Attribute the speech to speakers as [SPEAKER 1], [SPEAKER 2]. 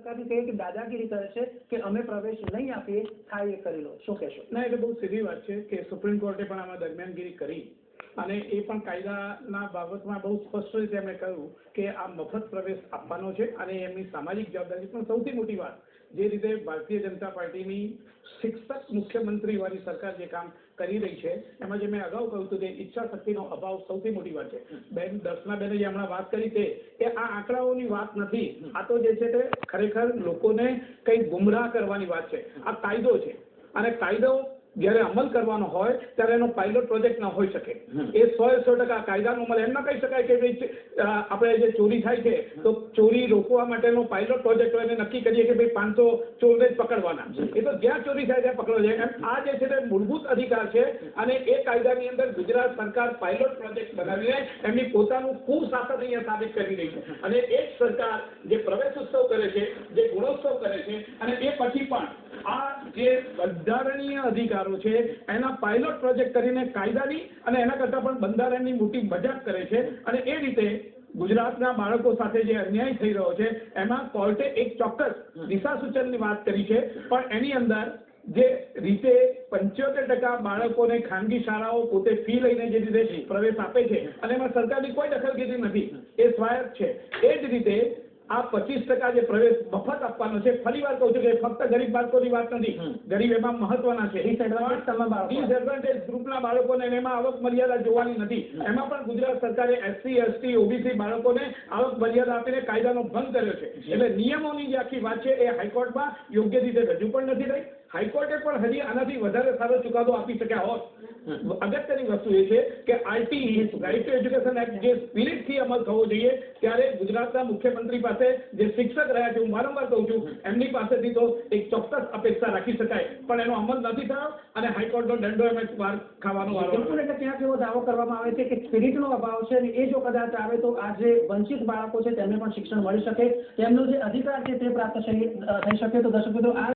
[SPEAKER 1] સરકારને કહે કે દાદાગીરી કરે છે કે અમે પ્રવેશ નહીં આપીએ, થાય એ કરી લો, શું કહેશો?
[SPEAKER 2] ના, એટલે બહુ સીધી વાત છે કે સુપ્રીમ કોર્ટે પણ આમાં દરમિયાનગીરી કરી અને એ પણ કાયદાના બાબતમાં બહુ સ્પષ્ટ રીતે એમણે કહ્યું કે આ મફત પ્રવેશ આપવાનો છે અને એમની સામાજિક જવાબદારી. પણ સૌથી મોટી વાત, જે રીતે ભારતીય જનતા પાર્ટીની શિક્ષક મુખ્યમંત્રી વાળી સરકાર જે કામ કરી રહી છે એમાં જે મેં અગાઉ કહ્યું હતું કે ઈચ્છા શક્તિનો અભાવ સૌથી મોટી વાત છે. બેન દર્શનાબેને જે હમણાં વાત કરી તે આ આંકડાઓની વાત નથી, આ તો જે છે તે ખરેખર લોકોને કંઈ ગુમરાહ કરવાની વાત છે. આ કાયદો છે અને કાયદો જ્યારે અમલ કરવાનો હોય ત્યારે એનો પાયલોટ પ્રોજેક્ટ ન હોઈ શકે. એ 100% કાયદાનો અમલ એમ ન કહી શકાય કે ભાઈ આપણે જે ચોરી થાય છે તો ચોરી રોકવા માટેનો પાયલોટ પ્રોજેક્ટ હોય એને નક્કી કરીએ કે ભાઈ 500 ચોરને જ પકડવાના. એ તો જ્યાં ચોરી થાય ત્યાં પકડવા જાય. એમ આ જે છે તે મૂળભૂત અધિકાર છે અને એ કાયદાની અંદર ગુજરાત સરકાર પાયલોટ પ્રોજેક્ટ બનાવીને એમની પોતાનું કુશાસન અહીંયા સાબિત કરી રહી છે. અને એ જ સરકાર જે પ્રવેશ ઉત્સવ કરે છે, જે ગુણોત્સવ કરે છે અને એ પછી પણ આ જે બંધારણીય અધિકાર છે એના પાયલોટ પ્રોજેક્ટ કરીને કાયદાની અને એના કરતા પણ બંધારણની મોટી મજાક કરે છે. અને એ રીતે ગુજરાતના બાળકો સાથે જે અન્યાય થઈ રહ્યો છે એમાં કોર્ટે એક ચોક્કસ દિશા સૂચનની વાત કરી છે, પણ એની અંદર જે રીતે 75% બાળકોને ખાનગી શાળાઓ પોતે ફી લઈને જે રીતે પ્રવેશ આપે છે અને એમાં સરકારની કોઈ દખલગીરી નથી, એ સ્વાયત્ત છે. એ જ રીતે આ 25% જે પ્રવેશ મફત આપવાનો છે, ફરી વાર કહું છું કે ફક્ત ગરીબ બાળકોની વાત નથી, ગરીબ એમાં મહત્વના છે. ડિસએડવાન્ટેજ ગ્રુપના બાળકોને એમાં આવક મર્યાદા જોવાની નથી. એમાં પણ ગુજરાત સરકારે SC, ST, OBC બાળકોને આવક મર્યાદા આપીને કાયદાનો ભંગ કર્યો છે. એટલે નિયમોની જે આખી વાત છે એ હાઈકોર્ટમાં યોગ્ય રીતે રજૂ પણ નથી થઈ. હાઈકોર્ટે પણ હજી આનાથી વધારે સારો ચુકાદો આપી શક્યા હોત. અગત્યની વસ્તુ એ છે કે RTE right to education act જે સ્પિરિટથી અમલ થવો જોઈએ ત્યારે ગુજરાતના મુખ્યમંત્રી પાસે જે શિક્ષક રહ્યા છે, હું વારંવાર કહું છું, એમની પાસેથી તો એક ચોક્કસ અપેક્ષા રાખી શકાય, પણ એનો અમલ નથી થયો અને હાઈકોર્ટનો દંડો એમ વાર ખાવાનો વારો.
[SPEAKER 1] એટલે ત્યાં એવો દાવો કરવામાં આવે છે કે સ્પિરિટનો અભાવ છે અને એ જો કદાચ આવે તો આ જે વંચિત બાળકો છે તેમને પણ શિક્ષણ મળી શકે, તેમનો જે અધિકાર છે તે પ્રાપ્ત થઈ શકે. તો દર્શક મિત્રો, આ